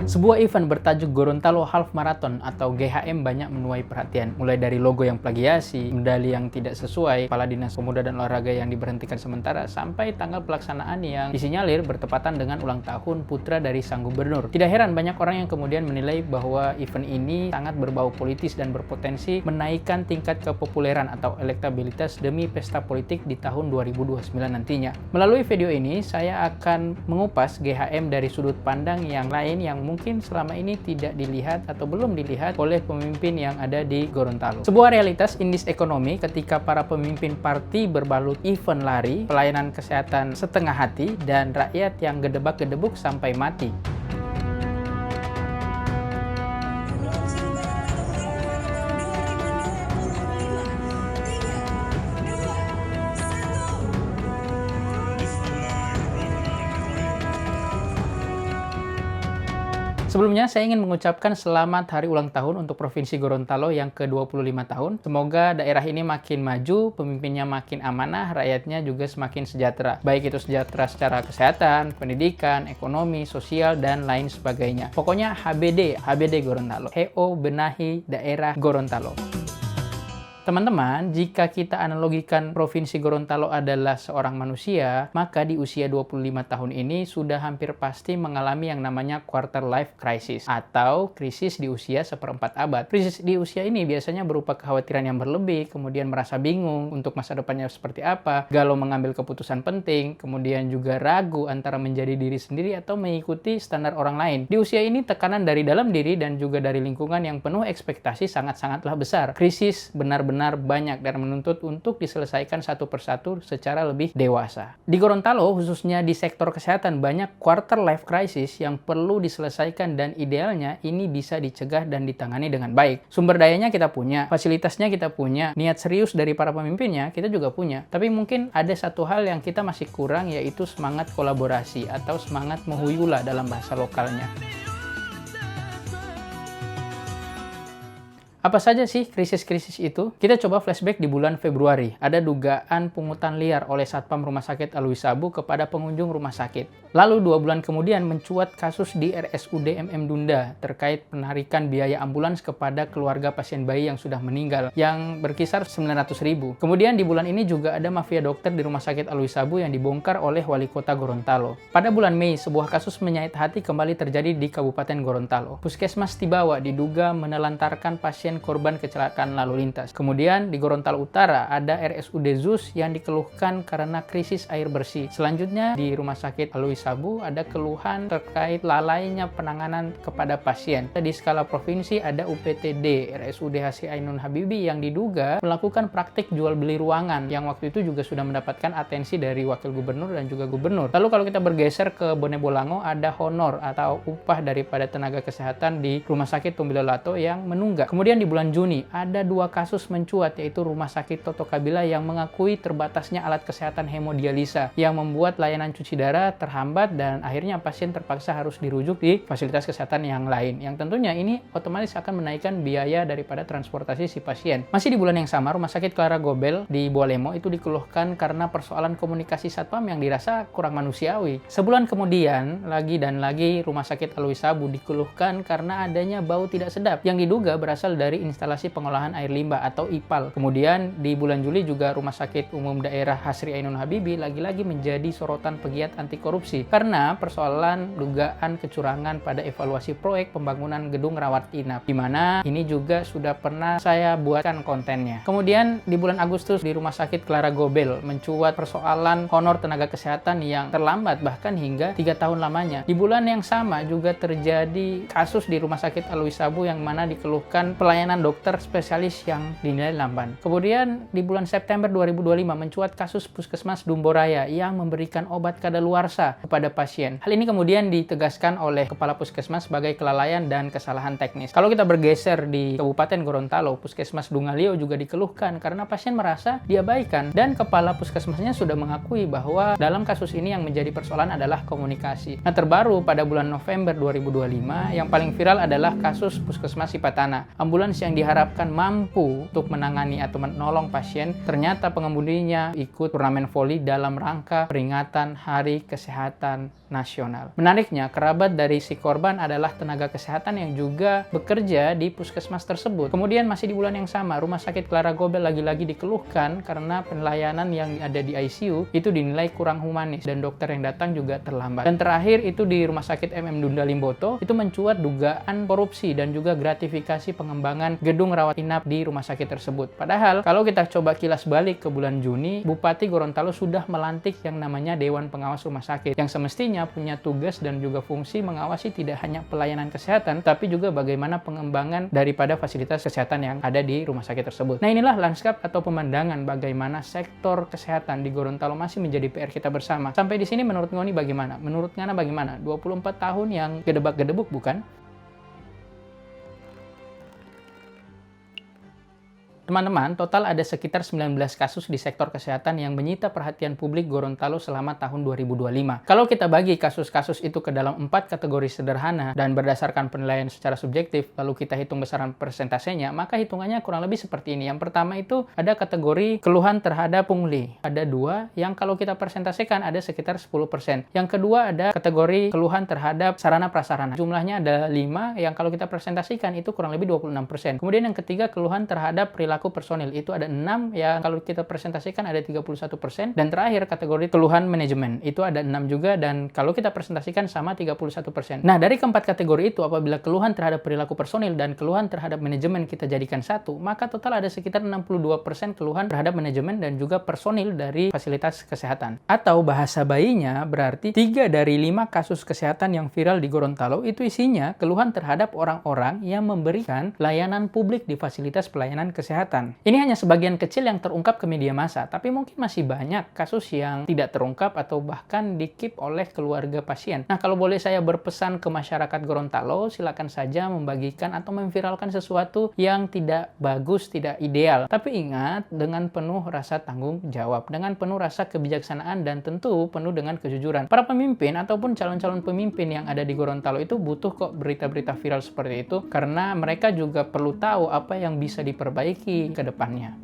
Sebuah event bertajuk Gorontalo Half Marathon atau GHM banyak menuai perhatian. Mulai dari logo yang plagiasi, medali yang tidak sesuai, Kepala Dinas Pemuda dan Olahraga yang diberhentikan sementara, sampai tanggal pelaksanaan yang disinyalir bertepatan dengan ulang tahun putra dari sang gubernur. Tidak heran banyak orang yang kemudian menilai bahwa event ini sangat berbau politis dan berpotensi menaikkan tingkat kepopuleran atau elektabilitas demi pesta politik di tahun 2029 nantinya. Melalui video ini, saya akan mengupas GHM dari sudut pandang yang lain yang mungkin selama ini tidak dilihat atau belum dilihat oleh pemimpin yang ada di Gorontalo. Sebuah realitas indis ekonomi ketika para pemimpin parti berbalut event lari, pelayanan kesehatan setengah hati, dan rakyat yang gedebak-gedebuk sampai mati. Sebelumnya, saya ingin mengucapkan selamat hari ulang tahun untuk Provinsi Gorontalo yang ke-25 tahun. Semoga daerah ini makin maju, pemimpinnya makin amanah, rakyatnya juga semakin sejahtera. Baik itu sejahtera secara kesehatan, pendidikan, ekonomi, sosial, dan lain sebagainya. Pokoknya HBD Gorontalo. Heo benahi daerah Gorontalo. Teman-teman, jika kita analogikan Provinsi Gorontalo adalah seorang manusia, maka di usia 25 tahun ini sudah hampir pasti mengalami yang namanya quarter life crisis atau krisis di usia seperempat abad. Krisis di usia ini biasanya berupa kekhawatiran yang berlebih, kemudian merasa bingung untuk masa depannya seperti apa, galau mengambil keputusan penting, kemudian juga ragu antara menjadi diri sendiri atau mengikuti standar orang lain. Di usia ini tekanan dari dalam diri dan juga dari lingkungan yang penuh ekspektasi sangat-sangatlah besar. Krisis benar-benar banyak dan menuntut untuk diselesaikan satu persatu secara lebih dewasa. Di Gorontalo, khususnya di sektor kesehatan, banyak quarter life crisis yang perlu diselesaikan dan idealnya ini bisa dicegah dan ditangani dengan baik. Sumber dayanya kita punya, fasilitasnya kita punya, niat serius dari para pemimpinnya kita juga punya. Tapi mungkin ada satu hal yang kita masih kurang, yaitu semangat kolaborasi atau semangat mohuyula dalam bahasa lokalnya. Apa saja sih krisis-krisis itu? Kita coba flashback di bulan Februari. Ada dugaan pungutan liar oleh Satpam Rumah Sakit Alwi Sabu kepada pengunjung rumah sakit. Lalu 2 bulan kemudian mencuat kasus di RSUD MM Dunda terkait penarikan biaya ambulans kepada keluarga pasien bayi yang sudah meninggal yang berkisar 900.000. Kemudian di bulan ini juga ada mafia dokter di Rumah Sakit Alwi Sabu yang dibongkar oleh Wali Kota Gorontalo. Pada bulan Mei, sebuah kasus menyayat hati kembali terjadi di Kabupaten Gorontalo. Puskesmas Tibawa diduga menelantarkan pasien korban kecelakaan lalu lintas. Kemudian di Gorontalo Utara ada RSUD ZUS yang dikeluhkan karena krisis air bersih. Selanjutnya di Rumah Sakit Alwi Sabu ada keluhan terkait lalainya penanganan kepada pasien. Di skala provinsi ada UPTD RSUD Hasri Ainun Habibie yang diduga melakukan praktik jual beli ruangan yang waktu itu juga sudah mendapatkan atensi dari wakil gubernur dan juga gubernur. Lalu kalau kita bergeser ke Bone Bolango ada honor atau upah daripada tenaga kesehatan di Rumah Sakit Tumbilolato yang menunggak. Kemudian di bulan Juni, ada 2 kasus mencuat, yaitu Rumah Sakit Toto Kabila yang mengakui terbatasnya alat kesehatan hemodialisa yang membuat layanan cuci darah terhambat dan akhirnya pasien terpaksa harus dirujuk di fasilitas kesehatan yang lain. Yang tentunya ini otomatis akan menaikkan biaya daripada transportasi si pasien. Masih di bulan yang sama, Rumah Sakit Clara Gobel di Bualemo itu dikeluhkan karena persoalan komunikasi satpam yang dirasa kurang manusiawi. Sebulan kemudian, lagi dan lagi Rumah Sakit Alwi Sabu dikeluhkan karena adanya bau tidak sedap yang diduga berasal dari instalasi pengolahan air limbah atau IPAL. Kemudian di bulan Juli juga Rumah Sakit Umum Daerah Hasri Ainun Habibie lagi-lagi menjadi sorotan pegiat anti korupsi karena persoalan dugaan kecurangan pada evaluasi proyek pembangunan gedung rawat inap, di mana ini juga sudah pernah saya buatkan kontennya. Kemudian di bulan Agustus di Rumah Sakit Clara Gobel mencuat persoalan honor tenaga kesehatan yang terlambat bahkan hingga 3 tahun lamanya. Di bulan yang sama juga terjadi kasus di Rumah Sakit Alwi Sabu yang mana dikeluhkan pelayanan dokter spesialis yang dinilai lamban. Kemudian di bulan September 2025 mencuat kasus Puskesmas Dumboraya yang memberikan obat kadaluarsa kepada pasien. Hal ini kemudian ditegaskan oleh Kepala Puskesmas sebagai kelalaian dan kesalahan teknis. Kalau kita bergeser di Kabupaten Gorontalo, Puskesmas Dungalio juga dikeluhkan karena pasien merasa diabaikan dan Kepala Puskesmasnya sudah mengakui bahwa dalam kasus ini yang menjadi persoalan adalah komunikasi. Nah, terbaru pada bulan November 2025 yang paling viral adalah kasus Puskesmas Sipatana. Ambulans ambulans yang diharapkan mampu untuk menangani atau menolong pasien, ternyata pengemudinya ikut turnamen voli dalam rangka peringatan Hari Kesehatan Nasional. Menariknya, kerabat dari si korban adalah tenaga kesehatan yang juga bekerja di puskesmas tersebut. Kemudian masih di bulan yang sama, Rumah Sakit Clara Gobel lagi-lagi dikeluhkan karena pelayanan yang ada di ICU itu dinilai kurang humanis dan dokter yang datang juga terlambat. Dan terakhir itu di Rumah Sakit MM Dunda Limboto itu mencuat dugaan korupsi dan juga gratifikasi pengembangan gedung rawat inap di rumah sakit tersebut. Padahal kalau kita coba kilas balik ke bulan Juni, Bupati Gorontalo sudah melantik yang namanya Dewan Pengawas Rumah Sakit yang semestinya punya tugas dan juga fungsi mengawasi tidak hanya pelayanan kesehatan, tapi juga bagaimana pengembangan daripada fasilitas kesehatan yang ada di rumah sakit tersebut. Nah, inilah lanskap atau pemandangan bagaimana sektor kesehatan di Gorontalo masih menjadi PR kita bersama. Sampai di sini menurut Ngoni bagaimana? Menurut Ngana bagaimana? 24 tahun yang gedebak-gedebuk bukan? Teman-teman, total ada sekitar 19 kasus di sektor kesehatan yang menyita perhatian publik Gorontalo selama tahun 2025. Kalau kita bagi kasus-kasus itu ke dalam 4 kategori sederhana dan berdasarkan penilaian secara subjektif, lalu kita hitung besaran persentasenya, maka hitungannya kurang lebih seperti ini. Yang pertama itu ada kategori keluhan terhadap pungli. Ada 2 yang kalau kita persentasikan ada sekitar 10%. Yang kedua ada kategori keluhan terhadap sarana prasarana. Jumlahnya ada 5 yang kalau kita presentasikan itu kurang lebih 26%. Kemudian yang ketiga keluhan terhadap perilaku personil, itu ada 6 yang kalau kita presentasikan ada 31%, dan terakhir kategori keluhan manajemen itu ada 6 juga dan kalau kita presentasikan sama 31%. Nah, dari keempat kategori itu apabila keluhan terhadap perilaku personil dan keluhan terhadap manajemen kita jadikan satu, maka total ada sekitar 62% keluhan terhadap manajemen dan juga personil dari fasilitas kesehatan. Atau bahasa bayinya berarti 3 dari 5 kasus kesehatan yang viral di Gorontalo itu isinya keluhan terhadap orang-orang yang memberikan layanan publik di fasilitas pelayanan kesehatan. Ini hanya sebagian kecil yang terungkap ke media massa, tapi mungkin masih banyak kasus yang tidak terungkap atau bahkan di-keep oleh keluarga pasien. Nah, kalau boleh saya berpesan ke masyarakat Gorontalo, silakan saja membagikan atau memviralkan sesuatu yang tidak bagus, tidak ideal. Tapi ingat, dengan penuh rasa tanggung jawab, dengan penuh rasa kebijaksanaan, dan tentu penuh dengan kejujuran. Para pemimpin ataupun calon-calon pemimpin yang ada di Gorontalo itu butuh kok berita-berita viral seperti itu, karena mereka juga perlu tahu apa yang bisa diperbaiki ke depannya.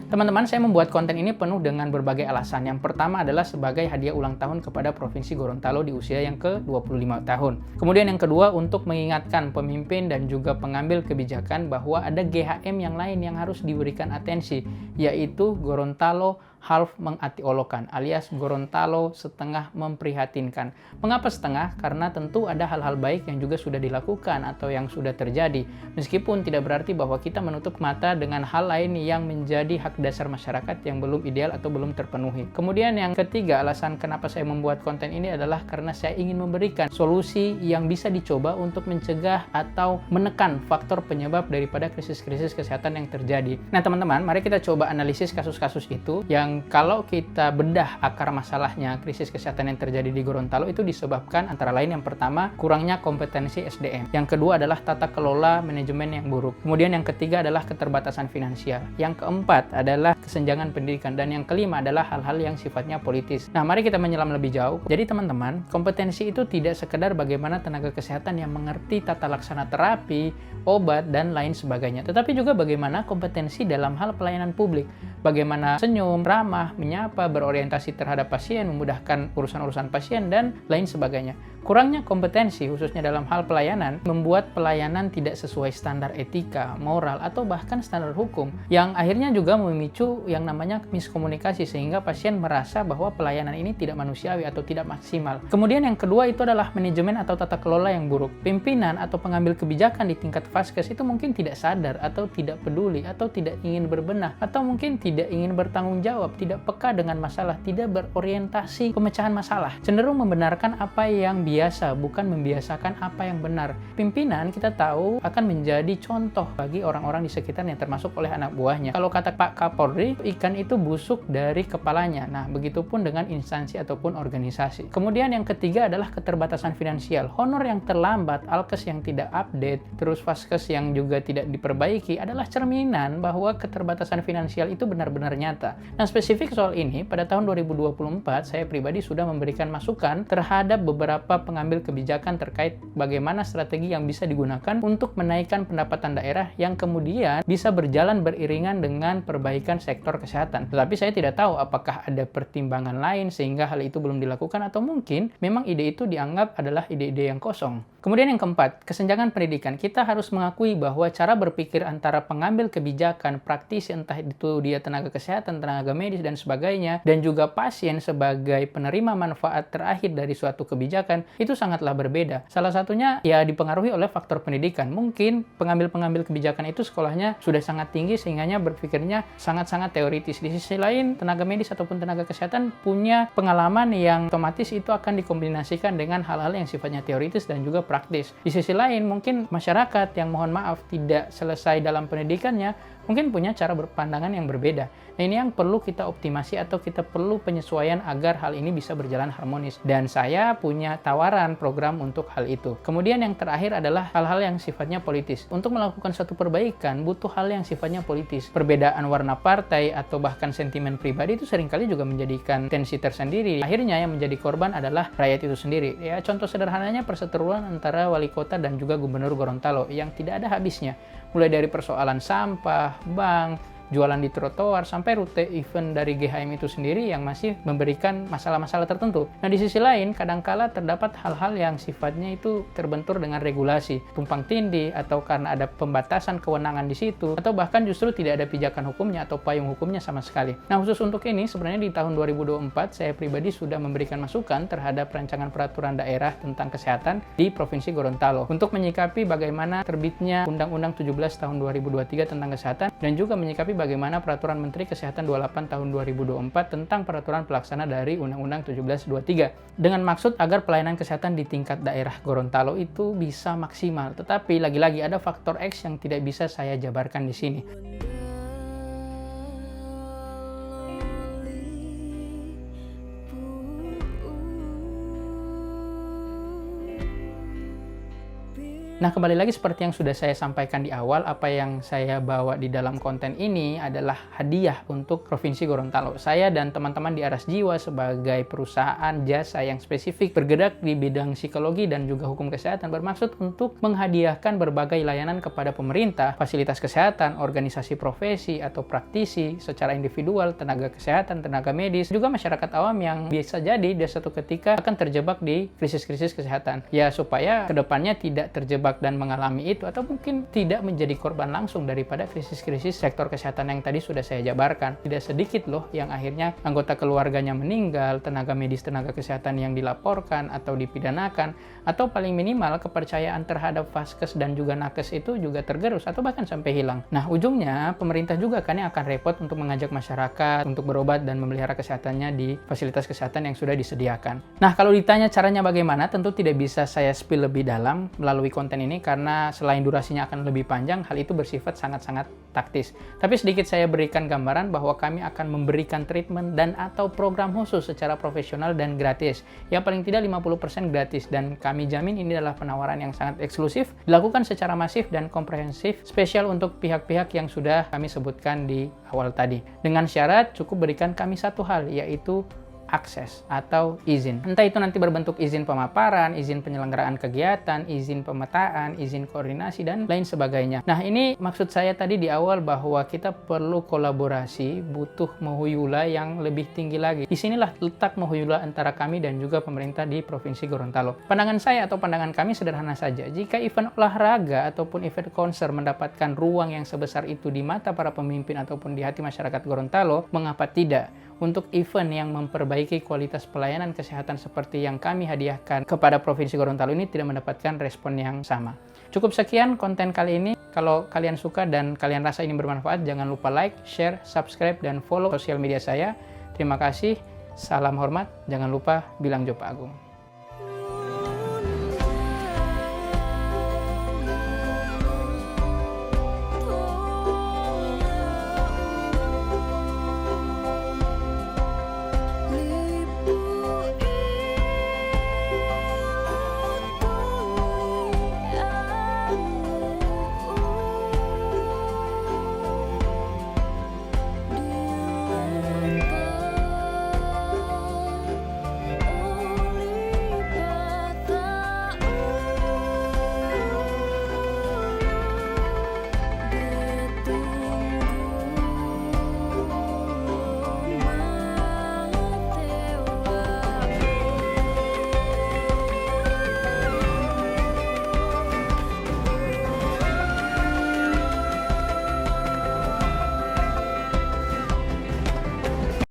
Teman-teman, saya membuat konten ini penuh dengan berbagai alasan. Yang pertama adalah sebagai hadiah ulang tahun kepada Provinsi Gorontalo di usia yang ke-25 tahun. Kemudian yang kedua, untuk mengingatkan pemimpin dan juga pengambil kebijakan bahwa ada GHM yang lain yang harus diberikan atensi, yaitu Gorontalo half mengatiolokan, alias Gorontalo setengah memprihatinkan. Mengapa setengah? Karena tentu ada hal-hal baik yang juga sudah dilakukan atau yang sudah terjadi. Meskipun tidak berarti bahwa kita menutup mata dengan hal lain yang menjadi hak dasar masyarakat yang belum ideal atau belum terpenuhi. Kemudian yang ketiga, alasan kenapa saya membuat konten ini adalah karena saya ingin memberikan solusi yang bisa dicoba untuk mencegah atau menekan faktor penyebab daripada krisis-krisis kesehatan yang terjadi. Nah, teman-teman, mari kita coba analisis kasus-kasus itu yang kalau kita bedah akar masalahnya krisis kesehatan yang terjadi di Gorontalo itu disebabkan antara lain yang pertama kurangnya kompetensi SDM, yang kedua adalah tata kelola manajemen yang buruk, kemudian yang ketiga adalah keterbatasan finansial, yang keempat adalah kesenjangan pendidikan, dan yang kelima adalah hal-hal yang sifatnya politis. Nah, mari kita menyelam lebih jauh. Jadi teman-teman, kompetensi itu tidak sekedar bagaimana tenaga kesehatan yang mengerti tata laksana terapi, obat, dan lain sebagainya, tetapi juga bagaimana kompetensi dalam hal pelayanan publik, bagaimana senyum, ramah, menyapa, berorientasi terhadap pasien, memudahkan urusan-urusan pasien, dan lain sebagainya. Kurangnya kompetensi, khususnya dalam hal pelayanan, membuat pelayanan tidak sesuai standar etika, moral, atau bahkan standar hukum, yang akhirnya juga memicu yang namanya miskomunikasi, sehingga pasien merasa bahwa pelayanan ini tidak manusiawi atau tidak maksimal. Kemudian yang kedua itu adalah manajemen atau tata kelola yang buruk. Pimpinan atau pengambil kebijakan di tingkat Vaskes itu mungkin tidak sadar, atau tidak peduli, atau tidak ingin berbenah, atau mungkin tidak ingin bertanggung jawab, tidak peka dengan masalah, tidak berorientasi pemecahan masalah, cenderung membenarkan apa yang biasa, bukan membiasakan apa yang benar. Pimpinan kita tahu akan menjadi contoh bagi orang-orang di sekitarnya, termasuk oleh anak buahnya. Kalau kata Pak Kapolri, ikan itu busuk dari kepalanya. Nah, begitupun dengan instansi ataupun organisasi. Kemudian yang ketiga adalah keterbatasan finansial. Honor yang terlambat, alkes yang tidak update, terus vaskes yang juga tidak diperbaiki adalah cerminan bahwa keterbatasan finansial itu benar-benar nyata. Nah, spesifik soal ini, pada tahun 2024, saya pribadi sudah memberikan masukan terhadap beberapa para pengambil kebijakan terkait bagaimana strategi yang bisa digunakan untuk menaikkan pendapatan daerah yang kemudian bisa berjalan beriringan dengan perbaikan sektor kesehatan. Tetapi saya tidak tahu apakah ada pertimbangan lain sehingga hal itu belum dilakukan, atau mungkin memang ide itu dianggap adalah ide-ide yang kosong. Kemudian yang keempat, kesenjangan pendidikan. Kita harus mengakui bahwa cara berpikir antara pengambil kebijakan, praktisi, entah itu dia tenaga kesehatan, tenaga medis, dan sebagainya, dan juga pasien sebagai penerima manfaat terakhir dari suatu kebijakan, itu sangatlah berbeda. Salah satunya ya dipengaruhi oleh faktor pendidikan. Mungkin pengambil-pengambil kebijakan itu sekolahnya sudah sangat tinggi sehingga berpikirnya sangat-sangat teoritis. Di sisi lain, tenaga medis ataupun tenaga kesehatan punya pengalaman yang otomatis itu akan dikombinasikan dengan hal-hal yang sifatnya teoritis dan juga praktis. Di sisi lain, mungkin masyarakat yang mohon maaf tidak selesai dalam pendidikannya, mungkin punya cara berpandangan yang berbeda. Nah, ini yang perlu kita optimasi atau kita perlu penyesuaian agar hal ini bisa berjalan harmonis. Dan saya punya tawaran program untuk hal itu. Kemudian yang terakhir adalah hal-hal yang sifatnya politis. Untuk melakukan suatu perbaikan, butuh hal yang sifatnya politis. Perbedaan warna partai atau bahkan sentimen pribadi itu seringkali juga menjadikan tensi tersendiri. Akhirnya yang menjadi korban adalah rakyat itu sendiri. Ya, contoh sederhananya perseteruan antara wali kota dan juga gubernur Gorontalo yang tidak ada habisnya. Mulai dari persoalan sampah, bank, jualan di trotoar, sampai rute event dari GHM itu sendiri yang masih memberikan masalah-masalah tertentu. Nah, di sisi lain, kadangkala terdapat hal-hal yang sifatnya itu terbentur dengan regulasi, tumpang tindih, atau karena ada pembatasan kewenangan di situ, atau bahkan justru tidak ada pijakan hukumnya atau payung hukumnya sama sekali. Nah, khusus untuk ini, sebenarnya di tahun 2024, saya pribadi sudah memberikan masukan terhadap rancangan peraturan daerah tentang kesehatan di Provinsi Gorontalo, untuk menyikapi bagaimana terbitnya Undang-Undang 17 tahun 2023 tentang kesehatan, dan juga menyikapi bagaimana Peraturan Menteri Kesehatan 28 tahun 2024 tentang peraturan pelaksana dari Undang-Undang 1723. Dengan maksud agar pelayanan kesehatan di tingkat daerah Gorontalo itu bisa maksimal. Tetapi lagi-lagi ada faktor X yang tidak bisa saya jabarkan di sini. Nah, kembali lagi seperti yang sudah saya sampaikan di awal, apa yang saya bawa di dalam konten ini adalah hadiah untuk Provinsi Gorontalo. Saya dan teman-teman di Aras Jiwa sebagai perusahaan jasa yang spesifik bergerak di bidang psikologi dan juga hukum kesehatan bermaksud untuk menghadiahkan berbagai layanan kepada pemerintah, fasilitas kesehatan, organisasi profesi atau praktisi secara individual, tenaga kesehatan, tenaga medis, juga masyarakat awam yang bisa jadi di suatu ketika akan terjebak di krisis-krisis kesehatan. Ya, supaya kedepannya tidak terjebak dan mengalami itu, atau mungkin tidak menjadi korban langsung daripada krisis-krisis sektor kesehatan yang tadi sudah saya jabarkan. Tidak sedikit loh yang akhirnya anggota keluarganya meninggal, tenaga medis, tenaga kesehatan yang dilaporkan atau dipidanakan, atau paling minimal kepercayaan terhadap vaskes dan juga nakes itu juga tergerus atau bahkan sampai hilang. Nah, ujungnya pemerintah juga kan yang akan repot untuk mengajak masyarakat untuk berobat dan memelihara kesehatannya di fasilitas kesehatan yang sudah disediakan. Nah, kalau ditanya caranya bagaimana, tentu tidak bisa saya spill lebih dalam melalui konten ini karena selain durasinya akan lebih panjang, hal itu bersifat sangat-sangat taktis. Tapi sedikit saya berikan gambaran bahwa kami akan memberikan treatment dan atau program khusus secara profesional dan gratis. Ya, paling tidak 50% gratis, dan kami jamin ini adalah penawaran yang sangat eksklusif, dilakukan secara masif dan komprehensif, spesial untuk pihak-pihak yang sudah kami sebutkan di awal tadi. Dengan syarat cukup berikan kami satu hal, yaitu akses atau izin. Entah itu nanti berbentuk izin pemaparan, izin penyelenggaraan kegiatan, izin pemetaan, izin koordinasi, dan lain sebagainya. Nah, ini maksud saya tadi di awal bahwa kita perlu kolaborasi, butuh mahuyula yang lebih tinggi lagi. Disinilah letak mahuyula antara kami dan juga pemerintah di Provinsi Gorontalo. Pandangan saya atau pandangan kami sederhana saja. Jika event olahraga ataupun event konser mendapatkan ruang yang sebesar itu di mata para pemimpin ataupun di hati masyarakat Gorontalo, mengapa tidak? Untuk event yang memperbaiki kualitas pelayanan kesehatan seperti yang kami hadiahkan kepada Provinsi Gorontalo ini tidak mendapatkan respon yang sama. Cukup sekian konten kali ini. Kalau kalian suka dan kalian rasa ini bermanfaat, jangan lupa like, share, subscribe, dan follow sosial media saya. Terima kasih, salam hormat, jangan lupa bilang Jo Pak Agung.